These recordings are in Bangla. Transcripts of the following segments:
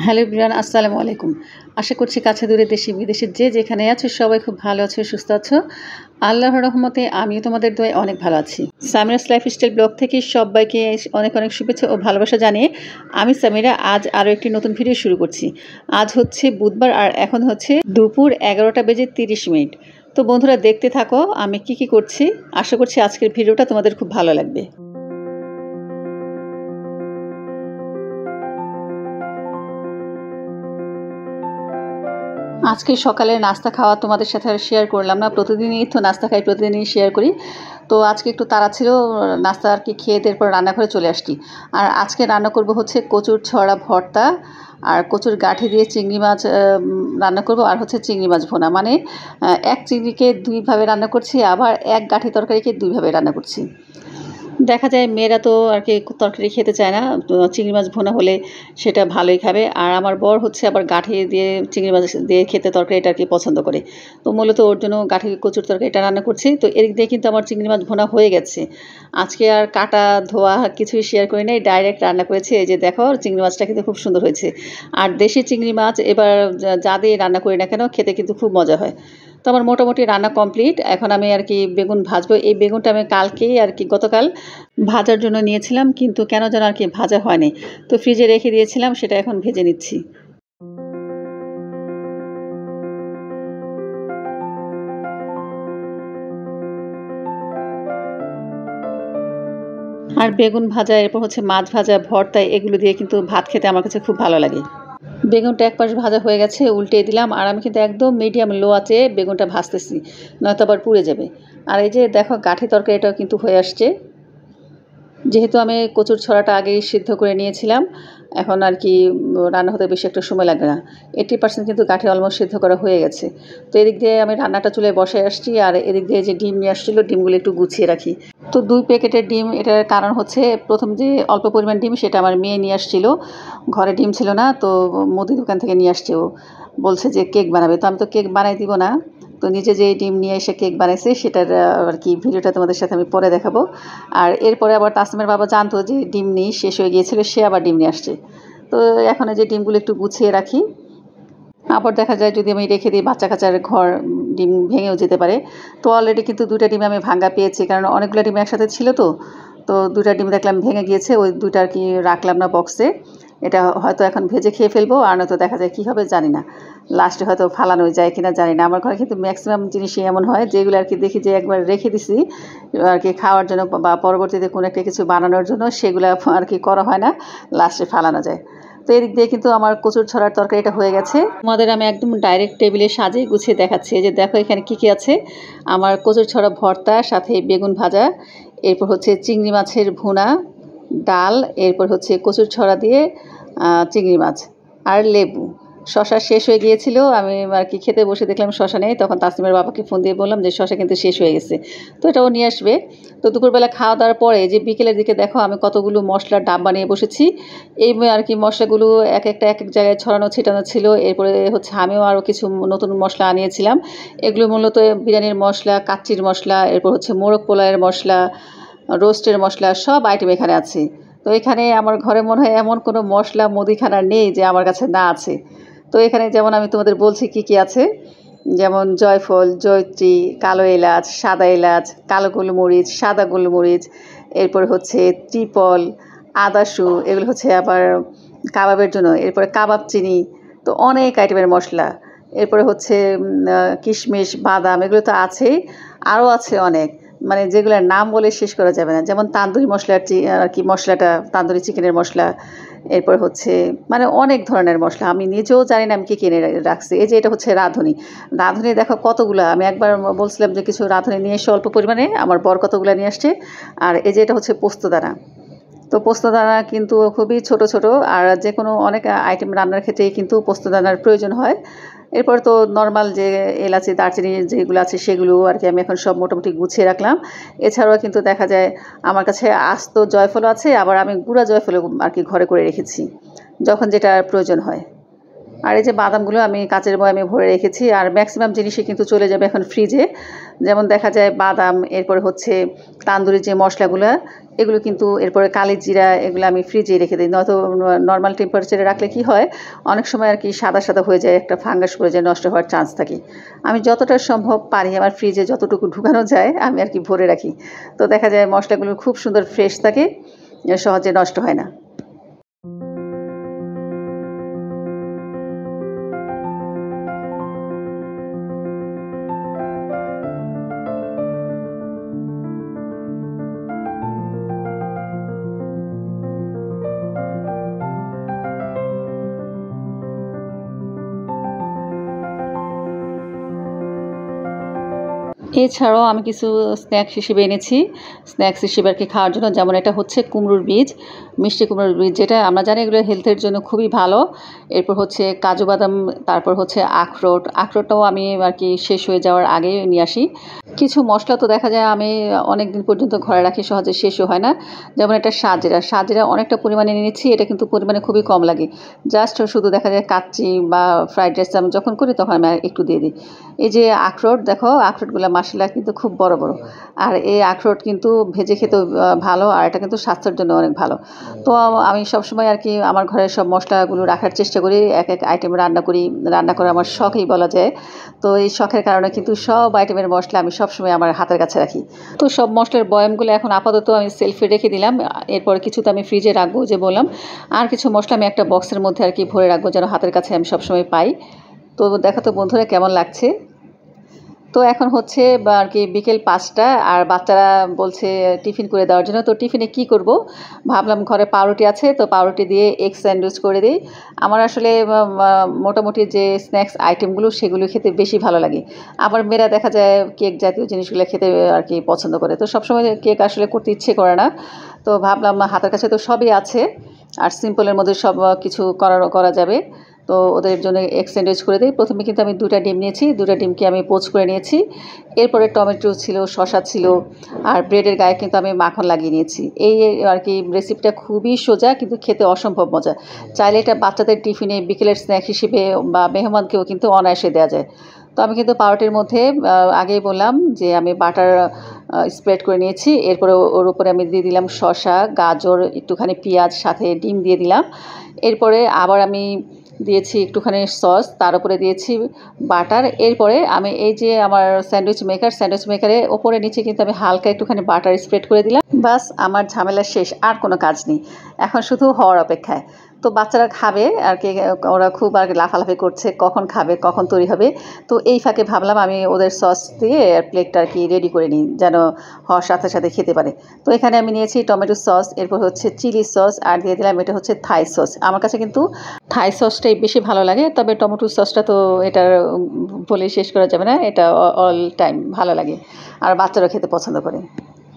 হ্যালো এভরিওয়ান, আসসালামু আলাইকুম। আশা করছি কাছে দূরে দেশে বিদেশে যে যেখানে আছো সবাই খুব ভালো আছো, সুস্থ আছো। আল্লাহর রহমতে আমিও তোমাদের দোয়ায় অনেক ভালো আছি। সামিরাস লাইফস্টাইল ব্লগ থেকে সবাইকে অনেক অনেক শুভেচ্ছা ও ভালোবাসা জানিয়ে আমি সামিরা আজ আরও একটি নতুন ভিডিও শুরু করছি। আজ হচ্ছে বুধবার আর এখন হচ্ছে দুপুর 11:30। তো বন্ধুরা দেখতে থাকো আমি কি করছি। আশা করছি আজকের ভিডিওটা তোমাদের খুব ভালো লাগবে। আজকে সকালের নাস্তা খাওয়া তোমাদের সাথে আর শেয়ার করলাম না, প্রতিদিনই তো নাস্তা খাই, প্রতিদিনই শেয়ার করি। তো আজকে একটু তাড়া ছিল, নাস্তা আর কি খেয়ে এরপর রান্নাঘরে চলে আসছি। আর আজকে রান্না করব হচ্ছে কচুর ছড়া ভর্তা আর কচুর গাঁঠি দিয়ে চিংড়ি মাছ রান্না করব, আর হচ্ছে চিংড়ি মাছ ভোনা, মানে এক চিংড়িকে দুইভাবে রান্না করছি, আবার এক গাঁঠি তরকারিকে দুইভাবে রান্না করছি। দেখা যায় মেয়েরা তো আর কি তরকারি খেতে চায় না, চিংড়ি মাছ ভুনা হলে সেটা ভালোই খাবে। আর আমার বর হচ্ছে আবার গাঁঠি দিয়ে চিংড়ি মাছ দিয়ে খেতে তরকারিটা আর কি পছন্দ করে। তো মূলত ওর জন্য গাঁঠি কচুর তরকারিটা রান্না করছি। তো এদিক দিয়ে কিন্তু আমার চিংড়ি মাছ ভুনা হয়ে গেছে। আজকে আর কাটা ধোয়া কিছুই শেয়ার করি নাই, ডাইরেক্ট রান্না করেছি। এই যে দেখো চিংড়ি মাছটা কিন্তু খুব সুন্দর হয়েছে। আর দেশি চিংড়ি মাছ এবার যা দিয়ে রান্না করি না কেন খেতে কিন্তু খুব মজা হয়। তো আমার মোটামুটি রান্না কমপ্লিট। এখন আমি আর কি বেগুন ভাজবো। এই বেগুনটা আমি কালকেই আর কি গতকাল ভাজার জন্য নিয়েছিলাম, কিন্তু কেন যেন আর কি ভাজা হয়নি। তো ফ্রিজে রেখে দিয়েছিলাম, সেটা এখন ভেজে নিচ্ছি। আর বেগুন ভাজা, এরপর হচ্ছে মাছ ভাজা, ভর্তা, এগুলো দিয়ে কিন্তু ভাত খেতে আমার কাছে খুব ভালো লাগে। বেগুনটা এক পাশ ভাজা হয়ে গেছে, উল্টে দিলাম। আর আমি কিন্তু একদম মিডিয়াম লো আঁচে বেগুনটা ভাজতেছি, নয়তো আবার পুড়ে যাবে। আর এই যে দেখো গাঁঠি তরকারিটাও কিন্তু হয়ে আসছে। যেহেতু আমি কচুর ছড়াটা আগেই সিদ্ধ করে নিয়েছিলাম, এখন আর কি রান্না হতে বেশি একটা সময় লাগে না। 80% কিন্তু গাঁঠি অলমোস্ট সিদ্ধ করা হয়ে গেছে। তো এদিক দিয়ে আমি রান্নাটা চুলায় বসায় আসছি, আর এদিক দিয়ে যে ডিম নিয়ে আসছিলো ডিমগুলো একটু গুছিয়ে রাখি। তো 2 প্যাকেটের ডিম, এটার কারণ হচ্ছে প্রথম যে অল্প পরিমাণ ডিম সেটা আমার মেয়ে নিয়ে আসছিলো, ঘরে ডিম ছিল না। তো মুদি দোকান থেকে নিয়ে আসছে, ও বলছে যে কেক বানাবে। তো আমি তো কেক বানাই দিব না, তো নিজে যে ডিম নিয়ে এসে কেক বানাইছে সেটার আর কি ভিডিওটা তোমাদের সাথে আমি পরে দেখাবো। আর এরপরে আবার তাসমিমের বাবা জানতো যে ডিম নেই, শেষ হয়ে গিয়েছিল, সে আবার ডিম নিয়ে আসছে। তো এখন যে ডিমগুলো একটু গুছিয়ে রাখি, আবার দেখা যায় যদি আমি রেখে দিই বাচ্চা কাচ্চার ঘর ডিম ভেঙেও যেতে পারে। তো অলরেডি কিন্তু 2টা ডিম আমি ভাঙা পেয়েছি, কারণ অনেকগুলো ডিম একসাথে ছিল। তো 2টা ডিম দেখলাম ভেঙে গিয়েছে, ওই 2টা আর কি রাখলাম না বক্সে। এটা হয়তো এখন ভেজে খেয়ে ফেলবো, আর নয়তো দেখা যায় কী হবে জানি না, লাস্টে হয়তো ফালানো যায় কিনা জানি না। আমার ঘরে কিন্তু ম্যাক্সিমাম জিনিসই এমন হয় যেগুলো আর কি দেখি যে একবার রেখে দিছি আর কি খাওয়ার জন্য বা পরবর্তীতে কোনো একটা কিছু বানানোর জন্য, সেগুলো আর কি করা হয় না, লাস্টে ফালানো যায়। তো এদিক দিয়ে কিন্তু আমার কচুর ছড়ার তরকারিটা হয়ে গেছে। তোমাদের আমি একদম ডাইরেক্ট টেবিলে সাজিয়ে গুছিয়ে দেখাচ্ছি। যে দেখো এখানে কী আছে। আমার কচুর ছড়া ভর্তা, সাথে বেগুন ভাজা, এরপর হচ্ছে চিংড়ি মাছের ভুনা, ডাল, এরপর হচ্ছে কচুর ছড়া দিয়ে চিংড়ি মাছ, আর লেবু। শশা শেষ হয়ে গিয়েছিল, আমি আর কি খেতে বসে দেখলাম শশা নেই, তখন তাসমিমের বাবাকে ফোন দিয়ে বললাম যে শশা কিন্তু শেষ হয়ে গেছে, তো এটাও নিয়ে আসবে। তো দুপুরবেলা খাওয়া দাওয়ার পরে যে বিকেলের দিকে দেখো আমি কতগুলো মশলার ডাব্বা নিয়ে বসেছি। এই আর কি মশলাগুলো এক এক জায়গায় ছড়ানো ছিটানো ছিল। এরপরে হচ্ছে আমিও আরও কিছু নতুন মশলা আনিয়েছিলাম। এগুলো মূলত বিরিয়ানির মশলা, কাচ্চির মশলা, এরপর হচ্ছে মোরগ পোলাওয়ের মশলা, রোস্টের মশলা, সব আইটেম এখানে আছে। তো এখানে আমার ঘরে মনে হয় এমন কোনো মশলা মুদিখানা নেই যে আমার কাছে না আছে। তো এখানে যেমন আমি তোমাদের বলছি কি আছে, যেমন জয়ফল, জয়ত্রী, কালো এলাচ, সাদা এলাচ, কালো গোলমরিচ, সাদা গোলমরিচ, এরপরে হচ্ছে ত্রিপল, আদাসু, এগুলো হচ্ছে আবার কাবাবের জন্য, এরপরে কাবাব চিনি। তো অনেক আইটেমের মশলা। এরপরে হচ্ছে কিশমিশ, বাদাম, এগুলো তো আছেই, আরও আছে অনেক, মানে যেগুলোর নাম বলে শেষ করা যাবে না। যেমন তান্দুরি মশলার আর কি মশলাটা, তান্দুরি চিকেনের মশলা, এরপর হচ্ছে মানে অনেক ধরনের মশলা, আমি নিজেও জানি না আমি কী কিনে রাখছি। এই যে এটা হচ্ছে রাঁধুনি। রাঁধুনি দেখো কতগুলো, আমি একবার বলছিলাম যে কিছু রাঁধুনি নিয়ে এসে অল্প পরিমাণে, আমার বর কতগুলো নিয়ে আসছে। আর এই যে এটা হচ্ছে পোস্তদানা। তো পোস্তদানা কিন্তু খুবই ছোট ছোট, আর যে কোনো অনেক আইটেম রান্নার ক্ষেত্রেই কিন্তু পোস্তদানার প্রয়োজন হয়। এরপর তো নর্মাল যে এলাচি, দারচিনি যেগুলো আছে সেগুলো আর কি আমি এখন সব মোটামুটি গুছিয়ে রাখলাম। এছাড়াও কিন্তু দেখা যায় আমার কাছে আস্ত জয়ফলও আছে, আবার আমি গুঁড়া জয়ফলও আর কি ঘরে করে রেখেছি, যখন যেটা প্রয়োজন হয়। আর এই যে বাদামগুলো আমি কাচের বয়ামে ভরে রেখেছি। আর ম্যাক্সিমাম জিনিসই কিন্তু চলে যাবে এখন ফ্রিজে। যেমন দেখা যায় বাদাম, এরপরে হচ্ছে তান্দুরি যে মশলাগুলো, এগুলো কিন্তু, এরপরে কালি জিরা, এগুলো আমি ফ্রিজে রেখে দিই। নয়তো নর্মাল টেম্পারেচারে রাখলে কি হয়, অনেক সময় আর কি সাদা সাদা হয়ে যায়, একটা ফাঙ্গাস পড়ে যায়, নষ্ট হওয়ার চান্স থাকে। আমি যতটা সম্ভব পারি আমার ফ্রিজে যতটুকু ঢুকানো যায় আমি আর কি ভরে রাখি। তো দেখা যায় মশলাগুলো খুব সুন্দর ফ্রেশ থাকে, সহজে নষ্ট হয় না। এছাড়াও আমি কিছু স্ন্যাক্স হিসেবে এনেছি, স্ন্যাক্স হিসেবে আর কি খাওয়ার জন্য। যেমন এটা হচ্ছে কুমড়োর বীজ, মিষ্টি কুমড়োর বীজ, যেটা আমরা জানি এগুলো হেলথের জন্য খুবই ভালো। এরপর হচ্ছে কাজু বাদাম, তারপর হচ্ছে আখরোট। আখরোটটাও আমি আর কি শেষ হয়ে যাওয়ার আগে নিয়ে আসি। কিছু মশলা তো দেখা যায় আমি অনেক দিন পর্যন্ত ঘরে রাখি, সহজে শেষও হয় না। যেমন এটা সাজেরা, সাজেরা অনেকটা পরিমাণে নিয়েছি, এটা কিন্তু পরিমাণে খুবই কম লাগে। জাস্ট শুধু দেখা যায় কাচ্চি বা ফ্রাইড রাইস আমি যখন করি তখন আমি একটু দিয়ে দিই। এই যে আখরোট, দেখো আখরোটগুলো মাশাআল্লাহ কিন্তু খুব বড় বড়। আর এই আখরোট কিন্তু ভেজে খেতেও ভালো, আর এটা কিন্তু স্বাস্থ্যের জন্য অনেক ভালো। তো আমি সবসময় আর কি আমার ঘরের সব মশলাগুলো রাখার চেষ্টা করি, এক এক আইটেম রান্না করি। রান্না করা আমার শখই বলা যায়। তো এই শখের কারণে কিন্তু সব আইটেমের মশলা আমি সবসময় আমার হাতের কাছে রাখি। তো সব মশলার বয়ামগুলো এখন আপাতত আমি সেলফে রেখে দিলাম। এরপর কিছু তো আমি ফ্রিজে রাখবো, যে বললাম। আর কিছু মশলা আমি একটা বক্সের মধ্যে আর কি ভরে রাখবো, যেন হাতের কাছে আমি সবসময় পাই। তো দেখো তো বন্ধুরা কেমন লাগছে। তো এখন হচ্ছে বা আর কি বিকেল ৫টা, আর বাচ্চারা বলছে টিফিন করে দেওয়ার জন্য। তো টিফিনে কি করব ভাবলাম, ঘরে পাউরুটি আছে, তো পাউরুটি দিয়ে এগ স্যান্ডউইচ করে দিই। আমার আসলে মোটামুটি যে স্ন্যাক্স আইটেমগুলো সেগুলো খেতে বেশি ভালো লাগে। আবার মেয়েরা দেখা যায় কেক জাতীয় জিনিসগুলো খেতে আর কি পছন্দ করে। তো সবসময় কেক আসলে করতে ইচ্ছে করে না। তো ভাবলাম হাতের কাছে তো সবই আছে, আর সিম্পলের মধ্যে সব কিছু করা যাবে। তো ওদের জন্য এগ স্যান্ডউইচ করে দিই। প্রথমে কিন্তু আমি 2টা ডিম নিয়েছি, 2টা ডিমকে আমি পোচ করে নিয়েছি। এরপরে টমেটো ছিল, শসা ছিল, আর ব্রেডের গায়ে কিন্তু আমি মাখন লাগিয়ে নিয়েছি। এই আর কি রেসিপিটা খুবই সোজা, কিন্তু খেতে অসম্ভব মজা। চাইলে এটা বাচ্চাদের টিফিনে বিকেলের স্ন্যাক হিসেবে বা মেহমানকেও কিন্তু অনায়াসে দেওয়া যায়। তো আমি কিন্তু পাউরুটির মধ্যে আগেই বললাম যে আমি বাটার স্প্রেড করে নিয়েছি। এরপরে ওর উপরে আমি দিয়ে দিলাম শসা, গাজর, একটুখানি পেঁয়াজ, সাথে ডিম দিয়ে দিলাম। এরপরে আবার আমি দিয়েছি একটুখানি সস, তার উপরে দিয়েছি বাটার। এরপরে আমি এই যে আমার স্যান্ডউইচ মেকারে ওপরে নিচে কিন্তু আমি হালকা একটুখানি বাটার স্প্রেড করে দিলাম। বাস আমার ঝামেলা শেষ, আর কোনো কাজ নেই, এখন শুধু হওয়ার অপেক্ষায়। তো বাচ্চারা খাবে আর কি, ওরা খুব আর কি লাফালাফি করছে কখন খাবে, কখন তৈরি হবে। তো এই ফাঁকে ভাবলাম আমি ওদের সস দিয়ে প্লেটটা আর কি রেডি করে নিই, যেন হওয়ার সাথে সাথে খেতে পারে। তো এখানে আমি নিয়েছি টমেটো সস, এরপর হচ্ছে চিলি সস, আর দিয়ে দিলাম এটা হচ্ছে থাই সস। আমার কাছে কিন্তু থাই সসটাই বেশি ভালো লাগে, তবে টমেটো সসটা তো এটার বলে শেষ করা যাবে না, এটা অল টাইম ভালো লাগে, আর বাচ্চারা খেতে পছন্দ করে।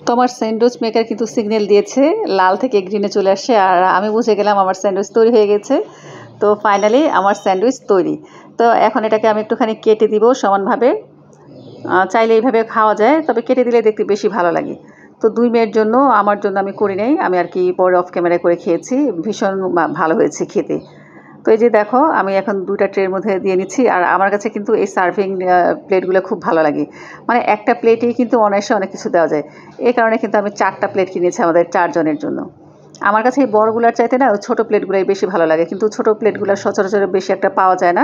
তো আমার স্যান্ডউইচ মেকার কিন্তু সিগন্যাল দিয়েছে, লাল থেকে গ্রিনে চলে আসছে, আর আমি বুঝে গেলাম আমার স্যান্ডউইচ তৈরি হয়ে গেছে। তো ফাইনালি আমার স্যান্ডউইচ তৈরি। তো এখন এটাকে আমি একটুখানি কেটে দিব সমানভাবে। চাইলে এইভাবে খাওয়া যায়, তবে কেটে দিলে দেখতে বেশি ভালো লাগে। তো 2 মেয়ের জন্য, আমার জন্য আমি করি নাই, আমি আর কি পরে অফ ক্যামেরায় করে খেয়েছি, ভীষণ ভালো হয়েছে খেতে। তো এই যে দেখো আমি এখন 2টা ট্রের মধ্যে দিয়ে নিচ্ছি। আর আমার কাছে কিন্তু এই সার্ভিং প্লেটগুলো খুব ভালো লাগে, মানে একটা প্লেটেই কিন্তু অনায়াসে অনেক কিছু দেওয়া যায়। এই কারণে কিন্তু আমি 4টা প্লেট কিনেছি আমাদের 4 জনের জন্য। আমার কাছে এই বড়গুলোর চাইতে না ওই ছোটো প্লেটগুলোই বেশি ভালো লাগে, কিন্তু ছোটো প্লেটগুলো সচরাচর বেশি একটা পাওয়া যায় না,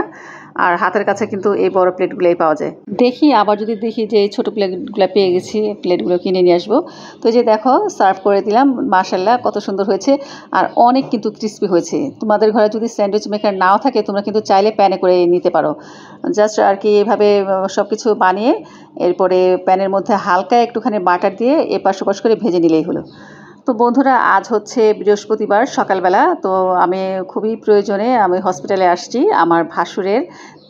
আর হাতের কাছে কিন্তু এই বড় প্লেটগুলোই পাওয়া যায়। দেখি আবার যদি দেখি যে এই ছোটো প্লেটগুলো পেয়ে গেছি, প্লেটগুলো কিনে নিয়ে আসবো। তো এই যে দেখো সার্ভ করে দিলাম, মাশাআল্লাহ কত সুন্দর হয়েছে, আর অনেক কিন্তু ক্রিস্পি হয়েছে। তোমাদের ঘরে যদি স্যান্ডউইচ মেকার নাও থাকে, তোমরা কিন্তু চাইলে প্যানে করে নিতে পারো। জাস্ট আর কি এভাবে সব কিছু বানিয়ে এরপরে প্যানের মধ্যে হালকা একটুখানি বাটার দিয়ে এপাশ ওপাশ করে ভেজে নিলেই হলো। তো বন্ধুরা, আজ হচ্ছে বৃহস্পতিবার সকালবেলা, তো আমি খুবই প্রয়োজনে আমি হসপিটালে আসছি, আমার ভাসুরের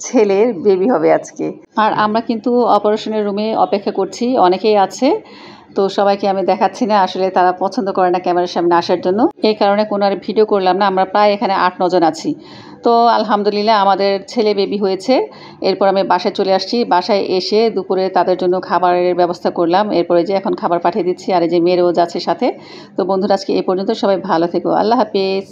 ছেলের বেবি হবে আজকে। আর আমরা কিন্তু অপারেশনের রুমে অপেক্ষা করছি, অনেকেই আছে। তো সবাইকে আমি দেখাচ্ছি না, আসলে তারা পছন্দ করে না ক্যামেরার সামনে আসার জন্য, এই কারণে কোনো আর ভিডিও করলাম না। আমরা প্রায় এখানে 8-9 জন আছি। তো আলহামদুলিল্লাহ আমাদের ছেলে বেবি হয়েছে। এরপর আমি বাসায় চলে আসছি, বাসায় এসে দুপুরে তাদের জন্য খাবারের ব্যবস্থা করলাম। এরপরে যে এখন খাবার পাঠিয়ে দিচ্ছি, আর এই যে মেয়েরও যাচ্ছে সাথে। তো বন্ধুরা, আজকে এই পর্যন্ত, সবাই ভালো থেকো, আল্লাহ হাফিজ।